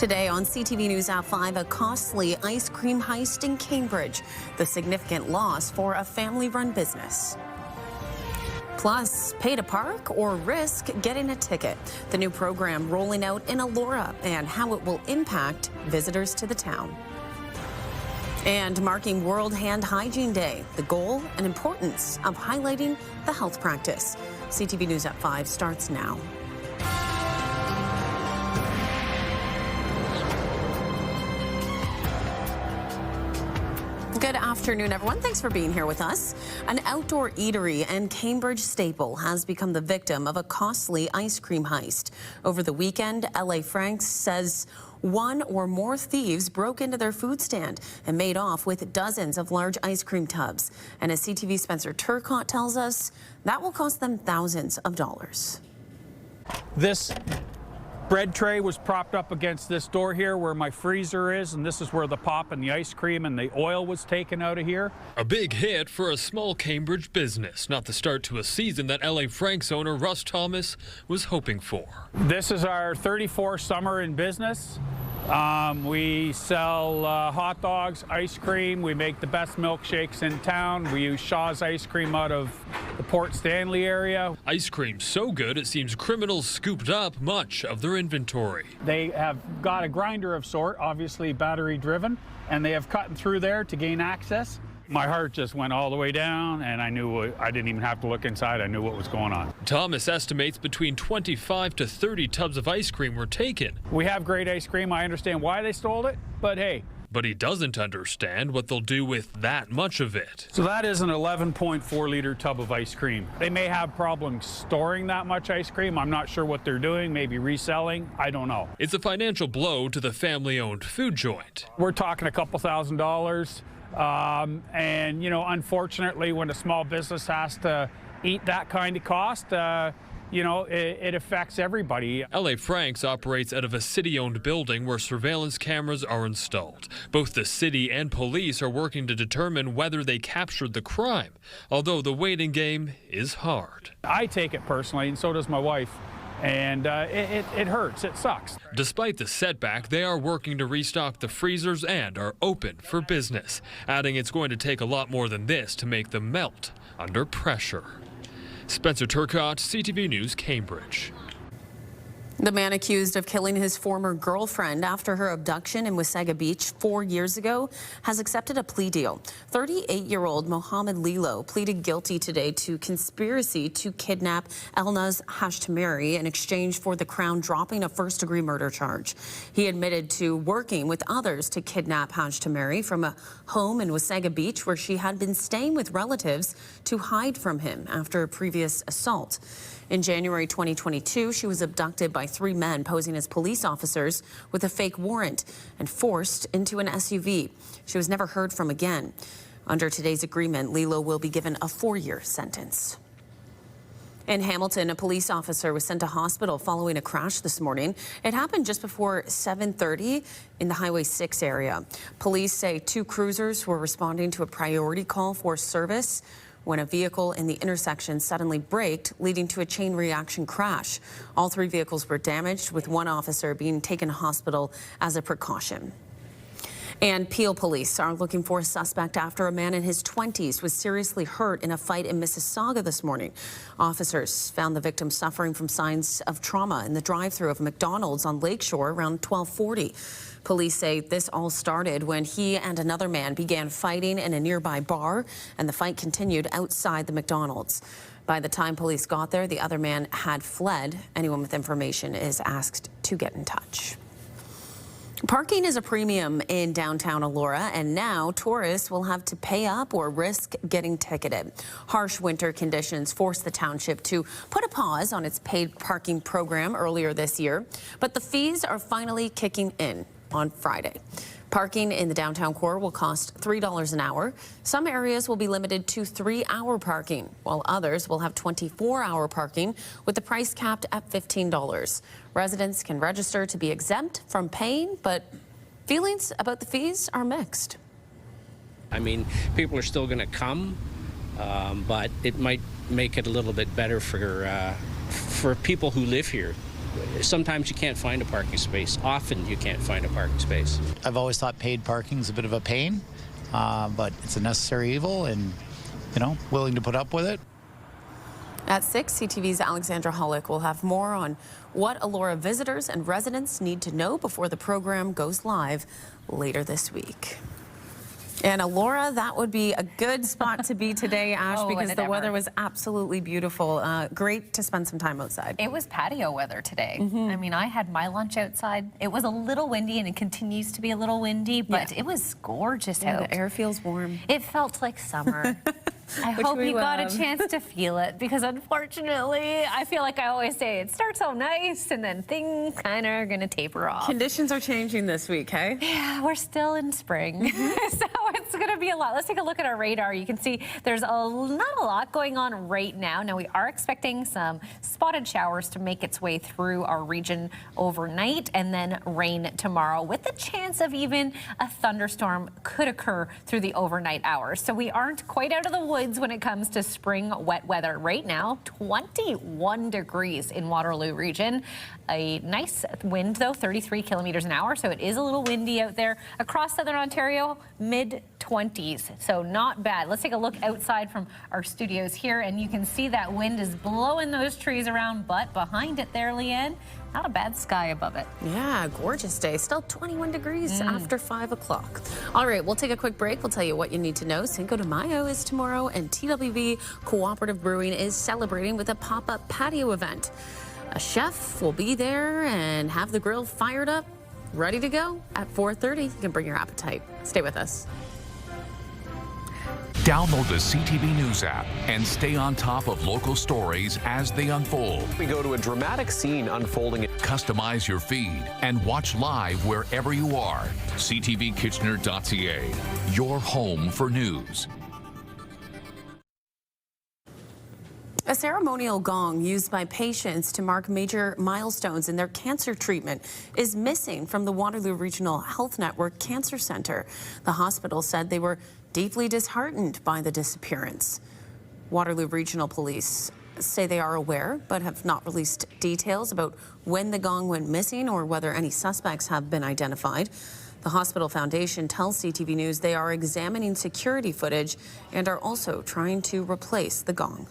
Today on CTV News at 5, a costly ice cream heist in Cambridge, the significant loss for a family-run business. Plus, pay to park or risk getting a ticket. The new program rolling out in Elora and how it will impact visitors to the town. And marking World Hand Hygiene Day, the goal and importance of highlighting the health practice. CTV News at 5 starts now. Good afternoon, everyone. Thanks for being here with us. An outdoor eatery and Cambridge staple has become the victim of a costly ice cream heist. Over the weekend, LA Franks says one or more thieves broke into their food stand and made off with dozens of large ice cream tubs. And as CTV Spencer Turcotte tells us, that will cost them thousands of dollars. This bread tray was propped up against this door here where my freezer is, and this is where the pop and the ice cream and the oil was taken out of here. A big hit for a small Cambridge business, not the start to a season that LA Franks owner Russ Thomas was hoping for. This is our 34th summer in business. We sell hot dogs, ice cream. We make the best milkshakes in town. We use Shaw's ice cream out of the Port Stanley area. Ice cream so good it seems criminals scooped up much of their inventory. They have got a grinder of sort, obviously battery driven, and they have cut through there to gain access. My heart just went all the way down, and I knew I didn't even have to look inside. I knew what was going on. Thomas estimates between 25 to 30 tubs of ice cream were taken. We have great ice cream. I understand why they stole it, but hey. But he doesn't understand what they'll do with that much of it. So that is an 11.4-liter tub of ice cream. They may have problems storing that much ice cream. I'm not sure what they're doing, maybe reselling. I don't know. It's a financial blow to the family-owned food joint. We're talking a couple $1,000s. And, you know, unfortunately, when a small business has to eat that kind of cost, you know, it affects everybody. LA Franks operates out of a city-owned building where surveillance cameras are installed. Both the city and police are working to determine whether they captured the crime, although the waiting game is hard. I take it personally, and so does my wife. And it hurts. It sucks. Despite the setback, they are working to restock the freezers and are open for business, adding it's going to take a lot more than this to make them melt under pressure. Spencer Turcotte, CTV News, Cambridge. The man accused of killing his former girlfriend after her abduction in Wasaga Beach 4 years ago has accepted a plea deal. 38-year-old Mohammed Lilo pleaded guilty today to conspiracy to kidnap Elnaz Hashtamari in exchange for the Crown dropping a first-degree murder charge. He admitted to working with others to kidnap Hashtamari from a home in Wasaga Beach where she had been staying with relatives to hide from him after a previous assault. In January 2022, she was abducted by 3 men posing as police officers with a fake warrant and forced into an SUV. She was never heard from again. Under today's agreement, Lilo will be given a 4-year sentence. In Hamilton, a police officer was sent to hospital following a crash this morning. It happened just before 7:30 in the Highway 6 area. Police say 2 cruisers were responding to a priority call for service when a vehicle in the intersection suddenly braked, leading to a chain reaction crash. All 3 vehicles were damaged, with 1 officer being taken to hospital as a precaution. And Peel police are looking for a suspect after a man in his 20s was seriously hurt in a fight in Mississauga this morning. Officers found the victim suffering from signs of trauma in the drive-thru of McDonald's on Lakeshore around 12:40. Police say this all started when he and another man began fighting in a nearby bar, and the fight continued outside the McDonald's. By the time police got there, the other man had fled. Anyone with information is asked to get in touch. Parking is a premium in downtown Elora, and now tourists will have to pay up or risk getting ticketed. Harsh winter conditions forced the township to put a pause on its paid parking program earlier this year, but the fees are finally kicking in on Friday. Parking in the downtown core will cost $3 an hour. Some areas will be limited to 3-hour parking, while others will have 24-hour parking with the price capped at $15. Residents can register to be exempt from paying, but feelings about the fees are mixed. I mean, people are still going to come, but it might make it a little bit better for people who live here. sometimes you can't find a parking space. Often you can't find a parking space. I've always thought paid parking is a bit of a pain, but it's a necessary evil and, willing to put up with it. At 6, CTV's Alexandra Hollick will have more on what Elora visitors and residents need to know before the program goes live later this week. And Elora, that would be a good spot to be today, Ash, because the weather was absolutely beautiful. Great to spend some time outside. It was patio weather today. I mean, I had my lunch outside. It was a little windy, and it continues to be a little windy, but it was gorgeous out. The air feels warm. It felt like summer. I hope you got a chance to feel it, because unfortunately, I feel like I always say it starts out nice and then things kind of are going to taper off. Conditions are changing this week, hey? Yeah, we're still in spring, so it's going to be a lot. Let's take a look at our radar. You can see there's not a lot going on right now. Now, we are expecting some spotted showers to make its way through our region overnight, and then rain tomorrow, with the chance of even a thunderstorm could occur through the overnight hours. So we aren't quite out of the woods when it comes to spring wet weather. Right now, 21 degrees in Waterloo region. A nice wind, though, 33 kilometers an hour, so it is a little windy out there. Across southern Ontario, mid-20s, so not bad. Let's take a look outside from our studios here, and you can see that wind is blowing those trees around, but behind it there, Leanne, not a bad sky above it. Yeah, gorgeous day. Still 21 degrees after 5 o'clock. All right, we'll take a quick break. We'll tell you what you need to know. Cinco de Mayo is tomorrow, and TWV Cooperative Brewing is celebrating with a pop-up patio event. A chef will be there and have the grill fired up, ready to go at 4:30. You can bring your appetite. Stay with us. Download the CTV News app and stay on top of local stories as they unfold. We go to a dramatic scene unfolding. Customize your feed and watch live wherever you are. ctvkitchener.ca, your home for news. A ceremonial gong used by patients to mark major milestones in their cancer treatment is missing from the Waterloo Regional Health Network Cancer Centre. The hospital said they were deeply disheartened by the disappearance. Waterloo Regional Police say they are aware but have not released details about when the gong went missing or whether any suspects have been identified. The Hospital Foundation tells CTV News they are examining security footage and are also trying to replace the gong.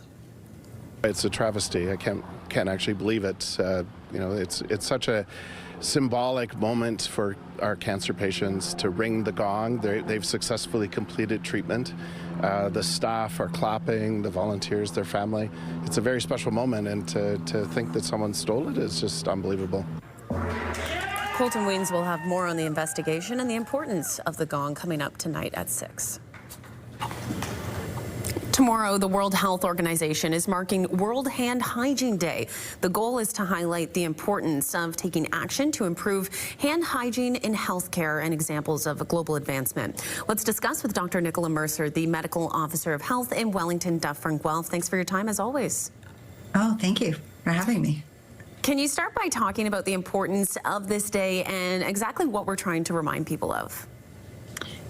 It's a travesty. I can't actually believe it. It's such a symbolic moment for our cancer patients to ring the gong. They've successfully completed treatment. The staff are clapping, the volunteers, their family. It's a very special moment, and to think that someone stole it is just unbelievable. Colton Weens will have more on the investigation and the importance of the gong coming up tonight at 6. Tomorrow, the World Health Organization is marking World Hand Hygiene Day. The goal is to highlight the importance of taking action to improve hand hygiene in healthcare and examples of global advancement. Let's discuss with Dr. Nicola Mercer, the Medical Officer of Health in Wellington, Dufferin Guelph. Thanks for your time, as always. Oh, thank you for having me. Can you start by talking about the importance of this day and exactly what we're trying to remind people of?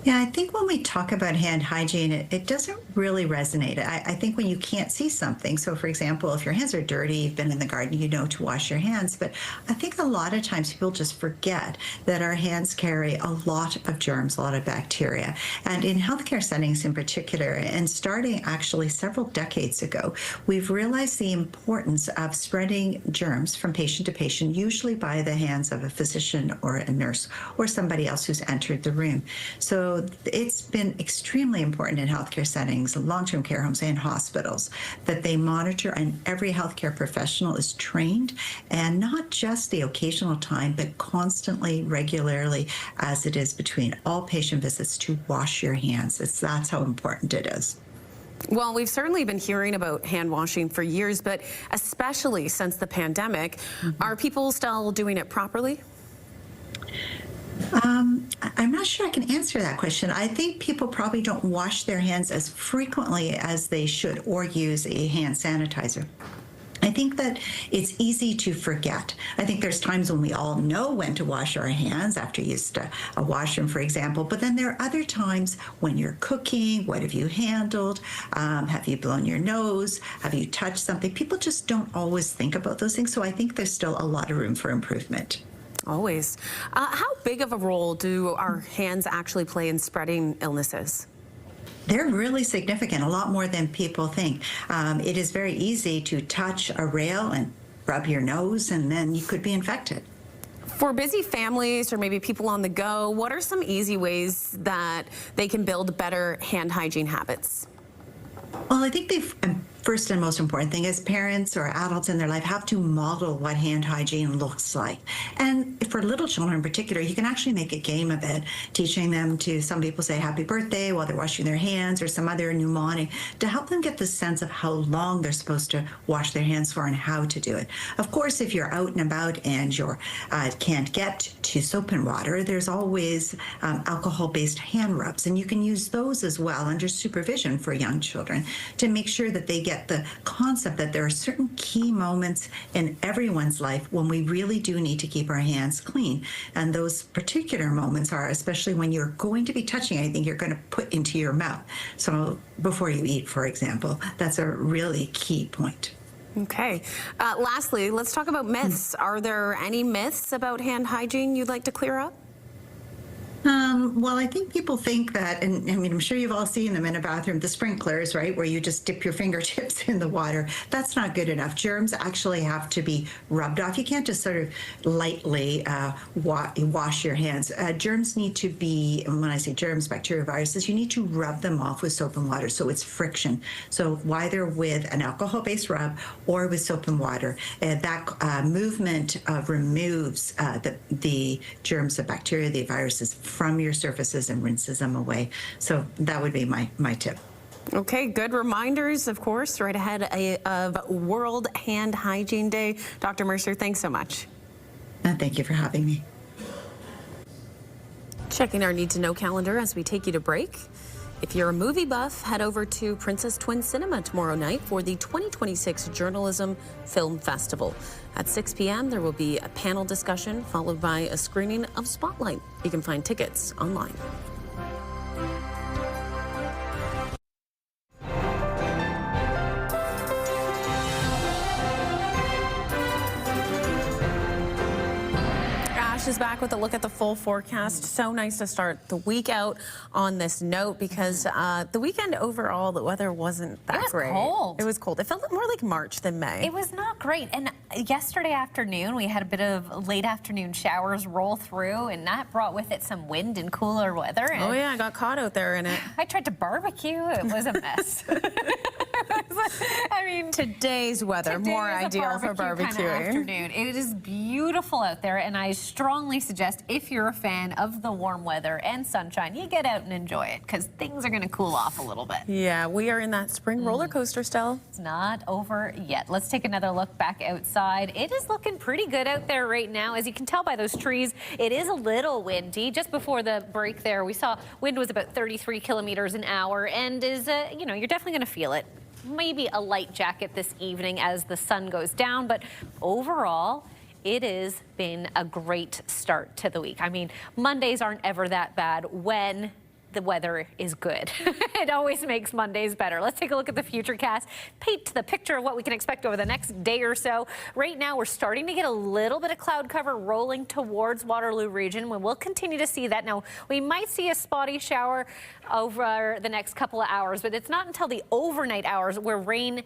Yeah, I think when we talk about hand hygiene, it doesn't really resonate. I think when you can't see something, so for example, if your hands are dirty, you've been in the garden, you know to wash your hands. But I think a lot of times people just forget that our hands carry a lot of germs, a lot of bacteria. And in healthcare settings in particular, and starting actually several decades ago, we've realized the importance of spreading germs from patient to patient, usually by the hands of a physician or a nurse or somebody else who's entered the room. So it's been extremely important in healthcare settings, long-term care homes and hospitals, that they monitor, and every healthcare professional is trained, and not just the occasional time, but constantly, regularly, as it is between all patient visits, to wash your hands. That's how important it is. Well, we've certainly been hearing about hand washing for years, but especially since the pandemic, are people still doing it properly? I'm not sure I can answer that question. I think people probably don't wash their hands as frequently as they should, or use a hand sanitizer. I think that it's easy to forget. I think there's times when we all know when to wash our hands after you use a washroom, for example, but then there are other times when you're cooking. What have you handled? Have you blown your nose? Have you touched something? People just don't always think about those things, so I think there's still a lot of room for improvement. Always. How big of a role do our hands actually play in spreading illnesses? They're really significant, a lot more than people think. It is very easy to touch a rail and rub your nose, and then you could be infected. For busy families or maybe people on the go, what are some easy ways that they can build better hand hygiene habits? Well, I think first and most important thing is parents or adults in their life have to model what hand hygiene looks like. And for little children in particular, you can actually make a game of it, teaching them to, some people say happy birthday while they're washing their hands, or some other mnemonic to help them get the sense of how long they're supposed to wash their hands for and how to do it. Of course, if you're out and about and you can't get to soap and water, there's always alcohol-based hand rubs, and you can use those as well under supervision for young children to make sure that they get the concept that there are certain key moments in everyone's life when we really do need to keep our hands clean. And those particular moments are especially when you're going to be touching anything you're going to put into your mouth. So before you eat, for example, that's a really key point. Okay. Lastly, let's talk about myths. Are there any myths about hand hygiene you'd like to clear up? Well, I think people think that, and I mean, I'm sure you've all seen them in a bathroom, the sprinklers, right, where you just dip your fingertips in the water. That's not good enough. Germs actually have to be rubbed off. You can't just sort of lightly wash your hands. Germs need to be, and when I say germs, bacteria, viruses, you need to rub them off with soap and water, so it's friction. So whether with an alcohol-based rub or with soap and water, that movement removes the germs, the bacteria, the viruses from your surfaces and rinses them away. So that would be my tip. Okay, good reminders, of course, right ahead of World Hand Hygiene Day. Dr. Mercer, thanks so much. Thank you for having me. Checking our Need to Know calendar as we take you to break. If you're a movie buff, head over to Princess Twin Cinema tomorrow night for the 2026 Journalism Film Festival. At 6 p.m., there will be a panel discussion followed by a screening of Spotlight. You can find tickets online. Is back with a look at the full forecast. So nice to start the week out on this note because the weekend overall, the weather wasn't that great. It was cold. It was cold. It felt more like March than May. It was not great. And yesterday afternoon, we had a bit of late afternoon showers roll through, and that brought with it some wind and cooler weather. And oh yeah, I got caught out there in it. I tried to barbecue. It was a mess. I mean, today's weather more ideal for barbecuing. Kind of afternoon. It is beautiful out there, and I strongly suggest if you're a fan of the warm weather and sunshine, you get out and enjoy it because things are going to cool off a little bit. Yeah, we are in that spring roller coaster still. It's not over yet. Let's take another look back outside. It is looking pretty good out there right now. As you can tell by those trees, it is a little windy. Just before the break there, we saw wind was about 33 kilometers an hour, and is, you know, you're definitely going to feel it. Maybe a light jacket this evening as the sun goes down, but overall, it has been a great start to the week. I mean, Mondays aren't ever that bad when the weather is good. It always makes Mondays better. Let's take a look at the futurecast, paint the picture of what we can expect over the next day or so. Right now, we're starting to get a little bit of cloud cover rolling towards Waterloo region. We will continue to see that. Now, we might see a spotty shower over the next couple of hours, but it's not until the overnight hours where rain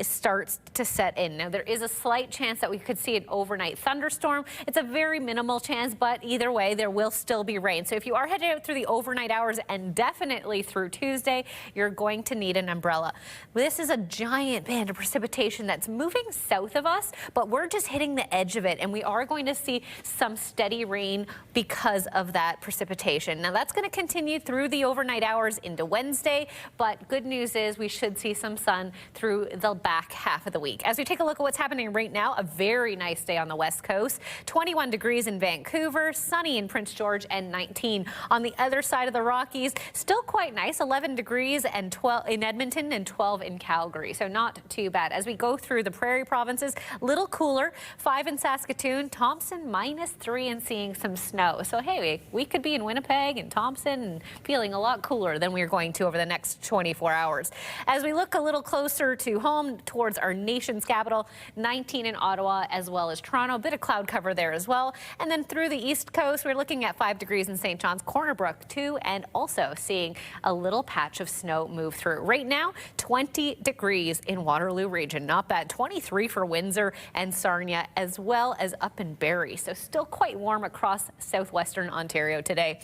starts to set in. Now, there is a slight chance that we could see an overnight thunderstorm. It's a very minimal chance, but either way, there will still be rain. So if you are headed out through the overnight hours and definitely through Tuesday, you're going to need an umbrella. This is a giant band of precipitation that's moving south of us, but we're just hitting the edge of it, and we are going to see some steady rain because of that precipitation. Now, that's going to continue through the overnight hours into Wednesday, but good news is we should see some sun through the back half of the week. As we take a look at what's happening right now, a very nice day on the west coast. 21 degrees in Vancouver, sunny in Prince George, and 19 on the other side of the Rockies. Still quite nice, 11 degrees and 12 in Edmonton and 12 in Calgary. So not too bad. As we go through the prairie provinces, little cooler, 5 in Saskatoon, Thompson -3 and seeing some snow. So hey, we could be in Winnipeg and Thompson and feeling a lot cooler than we're going to over the next 24 hours. As we look a little closer to home towards our nation's capital, 19 in Ottawa as well as Toronto, a bit of cloud cover there as well. And then through the east coast, we're looking at 5 degrees in St. John's, Corner Brook 2, and also seeing a little patch of snow move through. Right now, 20 degrees in Waterloo region, not bad. 23 for Windsor and Sarnia, as well as up in Barrie. So still quite warm across southwestern Ontario today.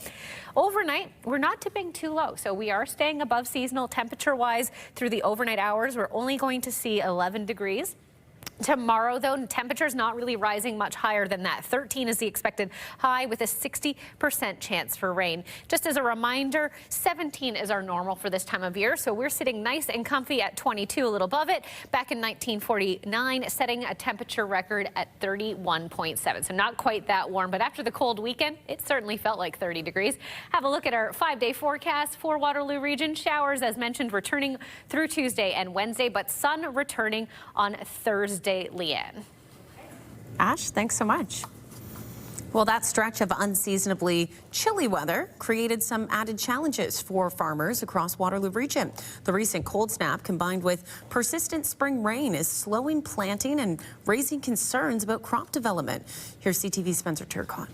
Overnight, we're not tipping too low, so we are staying above seasonal temperature-wise through the overnight hours. We're only going to see 11 degrees. Tomorrow, though, temperatures not really rising much higher than that. 13 is the expected high with a 60% chance for rain. Just as a reminder, 17 is our normal for this time of year, so we're sitting nice and comfy at 22, a little above it. Back in 1949, setting a temperature record at 31.7, so not quite that warm, but after the cold weekend, it certainly felt like 30 degrees. Have a look at our 5-day forecast for Waterloo region. Showers, as mentioned, returning through Tuesday and Wednesday, but sun returning on Thursday. Leanne. Ash, thanks so much. Well, that stretch of unseasonably chilly weather created some added challenges for farmers across Waterloo region. The recent cold snap combined with persistent spring rain is slowing planting and raising concerns about crop development. Here's CTV's Spencer Turcotte.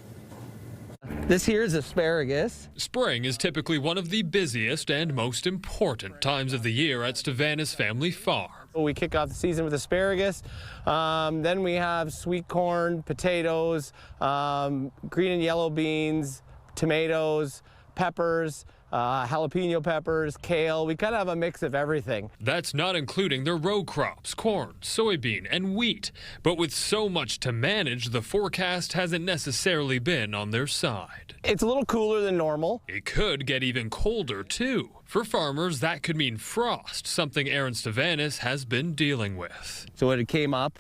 This here is asparagus. Spring is typically one of the busiest and most important times of the year at Stavanis Family Farm. We kick off the season with asparagus. Then we have sweet corn, potatoes, green and yellow beans, tomatoes, peppers, jalapeno peppers, kale. We kind of have a mix of everything. That's not including the row crops, corn, soybean, and wheat. But with so much to manage, the forecast hasn't necessarily been on their side. It's a little cooler than normal. It could get even colder, too. For farmers, that could mean frost, something Aaron Stavanis has been dealing with. So when it came up,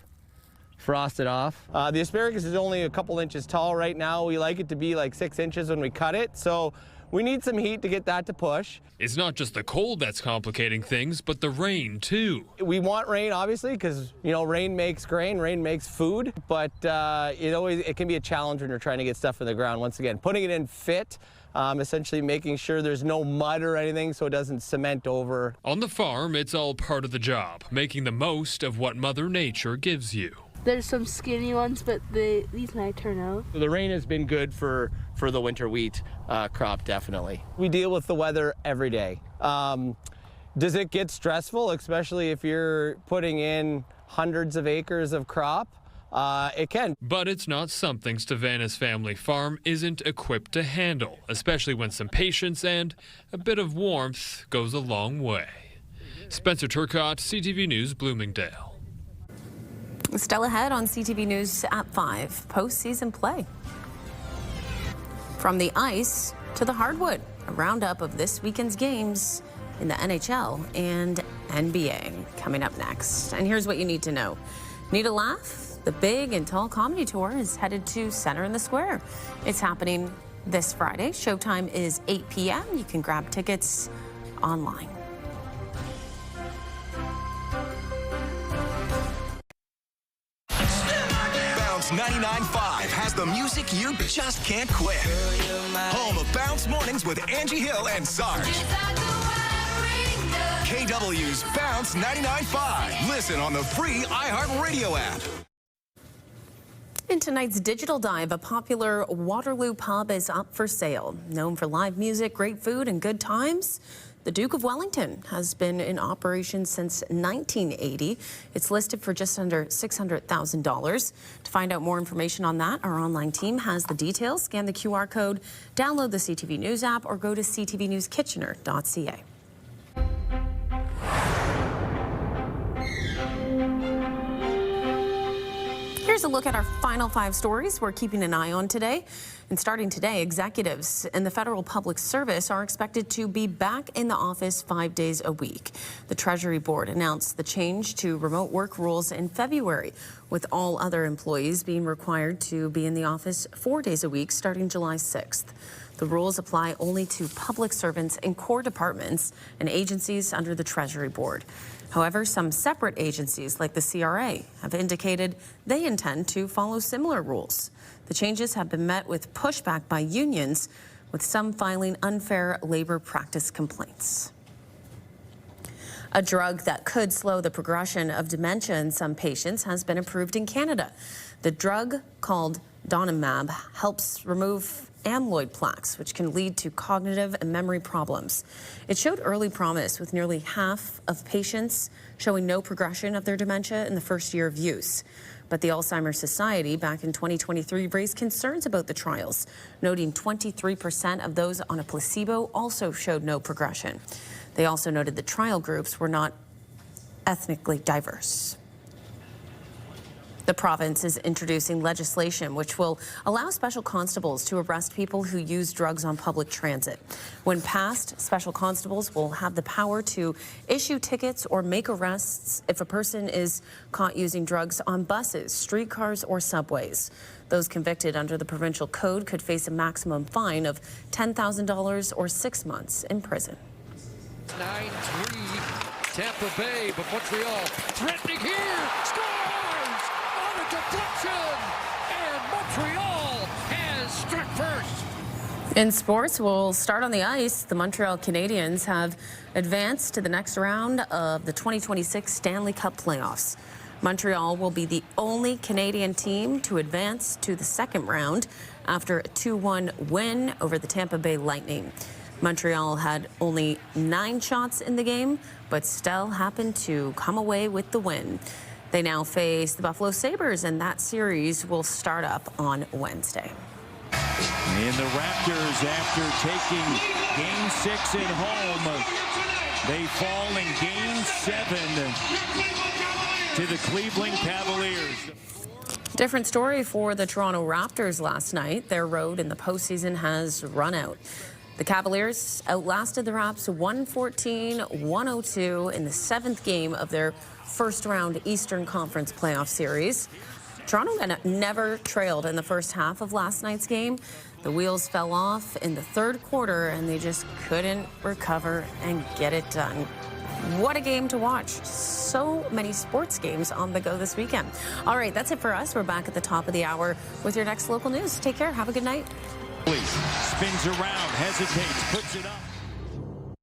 frosted off. The asparagus is only a couple inches tall right now. We like it to be like 6 inches when we cut it. So we need some heat to get that to push. It's not just the cold that's complicating things, but the rain, too. We want rain, obviously, because, you know, rain makes grain, rain makes food. But it can be a challenge when you're trying to get stuff in the ground. Once again, putting it in fit, essentially making sure there's no mud or anything so it doesn't cement over. On the farm, it's all part of the job, making the most of what Mother Nature gives you. There's some skinny ones, but these might turn out. The rain has been good for the winter wheat crop, definitely. We deal with the weather every day. Does it get stressful, especially if you're putting in hundreds of acres of crop? It can. But it's not something Stavanis Family Farm isn't equipped to handle, especially when some patience and a bit of warmth goes a long way. Spencer Turcotte, CTV News, Bloomingdale. Still ahead on CTV News at 5, postseason play. From the ice to the hardwood, a roundup of this weekend's games in the NHL and NBA coming up next. And here's what you need to know. Need a laugh? The Big and Tall Comedy Tour is headed to Center in the Square. It's happening this Friday. Showtime is 8 p.m. You can grab tickets online. Bounce 99.5 has the music you just can't quit. Home of Bounce Mornings with Angie Hill and Sarge. KW's Bounce 99.5. Listen on the free iHeartRadio app. In tonight's digital dive, a popular Waterloo pub is up for sale. Known for live music, great food, and good times, the Duke of Wellington has been in operation since 1980. It's listed for just under $600,000. To find out more information on that, our online team has the details. Scan the QR code, download the CTV News app, or go to ctvnewskitchener.ca. Here's Here's a look at our final 5 stories we're keeping an eye on today. And starting today, executives in the federal public service are expected to be back in the office 5 days a week. The Treasury Board announced the change to remote work rules in February, with all other employees being required to be in the office 4 days a week starting July 6th. The rules apply only to public servants in core departments and agencies under the Treasury Board. However, some separate agencies like the CRA have indicated they intend to follow similar rules. The changes have been met with pushback by unions, with some filing unfair labor practice complaints. A drug that could slow the progression of dementia in some patients has been approved in Canada. The drug, called donanemab, helps remove amyloid plaques, which can lead to cognitive and memory problems. It showed early promise, with nearly half of patients showing no progression of their dementia in the first year of use. But the Alzheimer's Society back in 2023 raised concerns about the trials, noting 23% of those on a placebo also showed no progression. They also noted the trial groups were not ethnically diverse. The province is introducing legislation which will allow special constables to arrest people who use drugs on public transit. When passed, special constables will have the power to issue tickets or make arrests if a person is caught using drugs on buses, streetcars, or subways. Those convicted under the provincial code could face a maximum fine of $10,000 or 6 months in prison. 9-3 Tampa Bay, but Montreal threatening here, scores on a deflection, and Montreal has struck first. In sports, we'll start on the ice. The Montreal Canadiens have advanced to the next round of the 2026 Stanley Cup playoffs. Montreal will be the only Canadian team to advance to the second round after a 2-1 win over the Tampa Bay Lightning. Montreal had only 9 shots in the game, but still happened to come away with the win. They now face the Buffalo Sabres, and that series will start up on Wednesday. And the Raptors, after taking Game 6 at home, they fall in Game 7 to the Cleveland Cavaliers. Different story for the Toronto Raptors last night. Their road in the postseason has run out. The Cavaliers outlasted the Raps 114-102 in the 7th game of their first-round Eastern Conference playoff series. Toronto never trailed in the first half of last night's game. The wheels fell off in the third quarter, and they just couldn't recover and get it done. What a game to watch. So many sports games on the go this weekend. All right, that's it for us. We're back at the top of the hour with your next local news. Take care. Have a good night. Spins around, hesitates, puts it up.